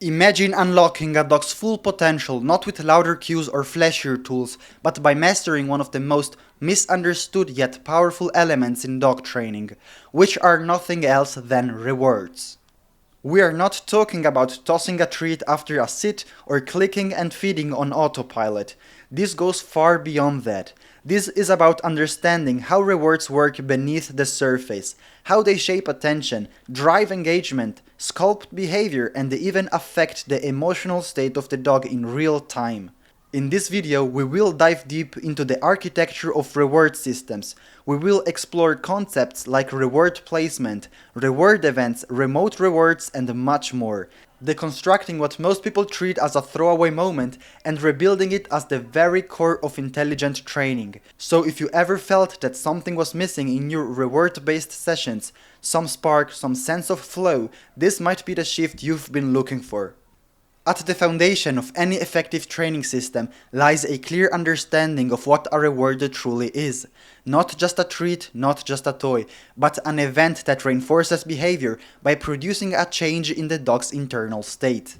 Imagine unlocking a dog's full potential not with louder cues or flashier tools, but by mastering one of the most misunderstood yet powerful elements in dog training, which are nothing else than rewards. We are not talking about tossing a treat after a sit or clicking and feeding on autopilot. This goes far beyond that. This is about understanding how rewards work beneath the surface, how they shape attention, drive engagement, sculpt behavior, and even affect the emotional state of the dog in real time. In this video, we will dive deep into the architecture of reward systems. We will explore concepts like reward placement, reward events, remote rewards, and much more. Deconstructing what most people treat as a throwaway moment and rebuilding it as the very core of intelligent training. So if you ever felt that something was missing in your reward-based sessions, some spark, some sense of flow, this might be the shift you've been looking for. At the foundation of any effective training system lies a clear understanding of what a reward truly is. Not just a treat, not just a toy, but an event that reinforces behavior by producing a change in the dog's internal state.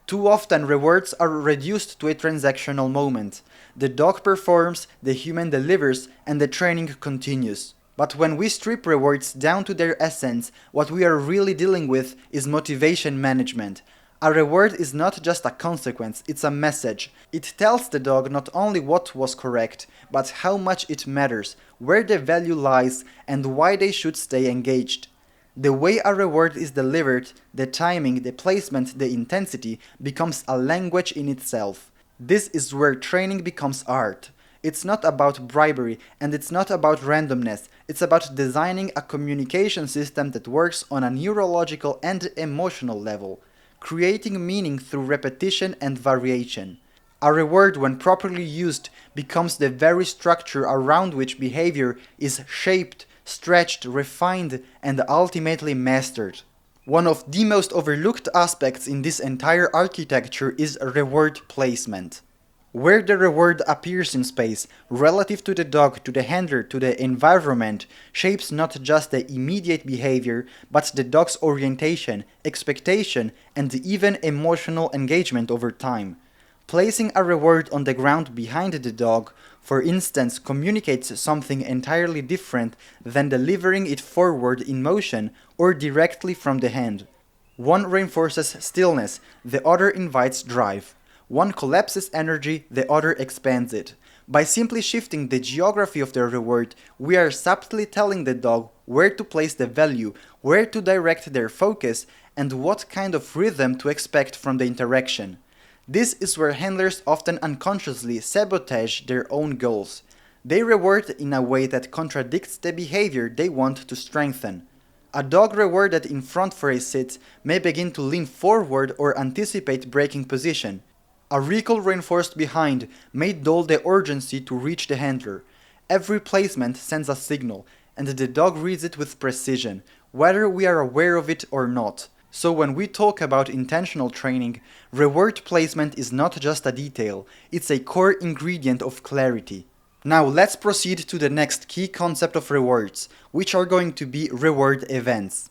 Too often rewards are reduced to a transactional moment. The dog performs, the human delivers, and the training continues. But when we strip rewards down to their essence, what we are really dealing with is motivation management. A reward is not just a consequence, it's a message. It tells the dog not only what was correct, but how much it matters, where the value lies, and why they should stay engaged. The way a reward is delivered, the timing, the placement, the intensity, becomes a language in itself. This is where training becomes art. It's not about bribery, and it's not about randomness. It's about designing a communication system that works on a neurological and emotional level, creating meaning through repetition and variation. A reward, when properly used, becomes the very structure around which behavior is shaped, stretched, refined, and ultimately mastered. One of the most overlooked aspects in this entire architecture is reward placement. Where the reward appears in space, relative to the dog, to the handler, to the environment, shapes not just the immediate behavior, but the dog's orientation, expectation, and even emotional engagement over time. Placing a reward on the ground behind the dog, for instance, communicates something entirely different than delivering it forward in motion or directly from the hand. One reinforces stillness, the other invites drive. One collapses energy, the other expands it. By simply shifting the geography of the reward, we are subtly telling the dog where to place the value, where to direct their focus, and what kind of rhythm to expect from the interaction. This is where handlers often unconsciously sabotage their own goals. They reward in a way that contradicts the behavior they want to strengthen. A dog rewarded in front for a sit may begin to lean forward or anticipate breaking position. A recall reinforced behind may dull the urgency to reach the handler. Every placement sends a signal, and the dog reads it with precision, whether we are aware of it or not. So when we talk about intentional training, reward placement is not just a detail, it's a core ingredient of clarity. Now let's proceed to the next key concept of rewards, which are going to be reward events.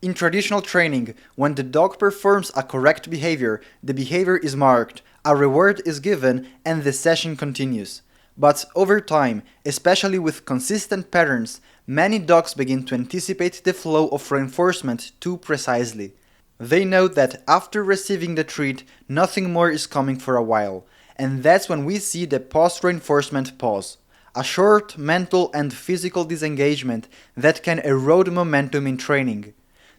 In traditional training, when the dog performs a correct behavior, the behavior is marked, a reward is given, and the session continues. But over time, especially with consistent patterns, many dogs begin to anticipate the flow of reinforcement too precisely. They know that after receiving the treat, nothing more is coming for a while, and that's when we see the post-reinforcement pause. A short mental and physical disengagement that can erode momentum in training.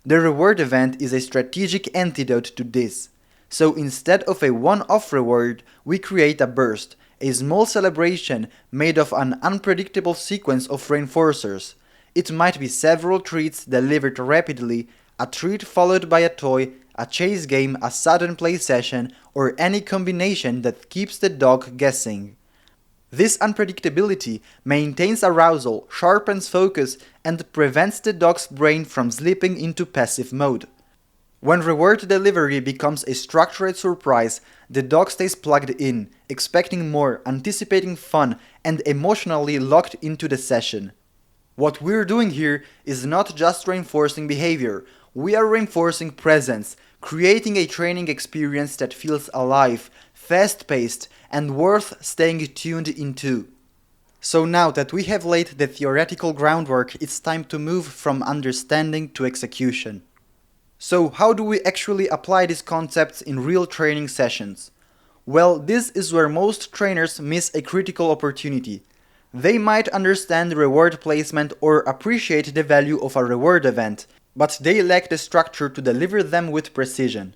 The reward event is a strategic antidote to this. So instead of a one-off reward, we create a burst, a small celebration made of an unpredictable sequence of reinforcers. It might be several treats delivered rapidly, a treat followed by a toy, a chase game, a sudden play session, or any combination that keeps the dog guessing. This unpredictability maintains arousal, sharpens focus, and prevents the dog's brain from slipping into passive mode. When reward delivery becomes a structured surprise, the dog stays plugged in, expecting more, anticipating fun, and emotionally locked into the session. What we're doing here is not just reinforcing behavior, we are reinforcing presence, creating a training experience that feels alive, fast-paced, and worth staying tuned into. So now that we have laid the theoretical groundwork, it's time to move from understanding to execution. So how do we actually apply these concepts in real training sessions? Well, this is where most trainers miss a critical opportunity. They might understand reward placement or appreciate the value of a reward event, but they lack the structure to deliver them with precision.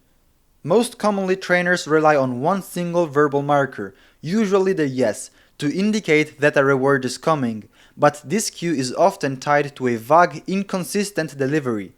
Most commonly, trainers rely on one single verbal marker, usually the yes, to indicate that a reward is coming, but this cue is often tied to a vague, inconsistent delivery.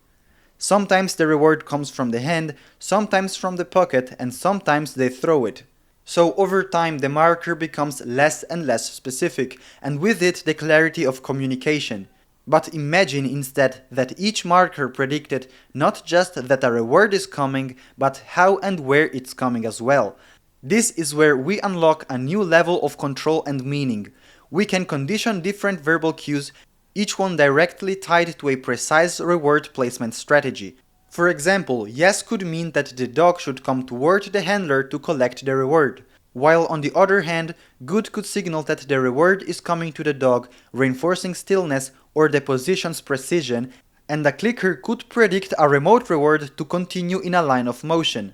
Sometimes the reward comes from the hand, sometimes from the pocket, and sometimes they throw it. So over time the marker becomes less and less specific, and with it the clarity of communication. But imagine instead that each marker predicted not just that a reward is coming, but how and where it's coming as well. This is where we unlock a new level of control and meaning. We can condition different verbal cues, each one directly tied to a precise reward placement strategy. For example, yes could mean that the dog should come toward the handler to collect the reward, while on the other hand, good could signal that the reward is coming to the dog, reinforcing stillness or the position's precision, and a clicker could predict a remote reward to continue in a line of motion.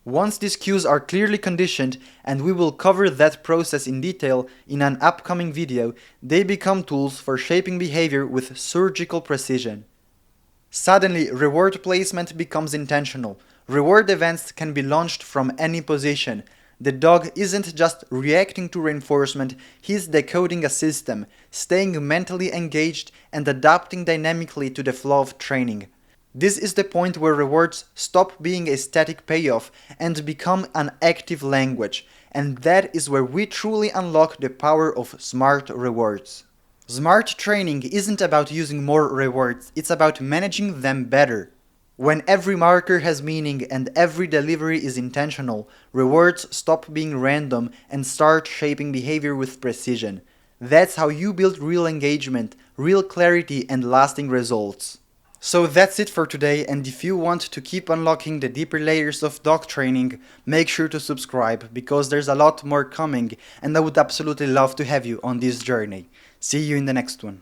Once these cues are clearly conditioned, and we will cover that process in detail in an upcoming video, they become tools for shaping behavior with surgical precision. Suddenly, reward placement becomes intentional. Reward events can be launched from any position. The dog isn't just reacting to reinforcement, he's decoding a system, staying mentally engaged and adapting dynamically to the flow of training. This is the point where rewards stop being a static payoff and become an active language, and that is where we truly unlock the power of smart rewards. Smart training isn't about using more rewards, it's about managing them better. When every marker has meaning and every delivery is intentional, rewards stop being random and start shaping behavior with precision. That's how you build real engagement, real clarity, and lasting results. So that's it for today, and if you want to keep unlocking the deeper layers of dog training, make sure to subscribe, because there's a lot more coming and I would absolutely love to have you on this journey. See you in the next one.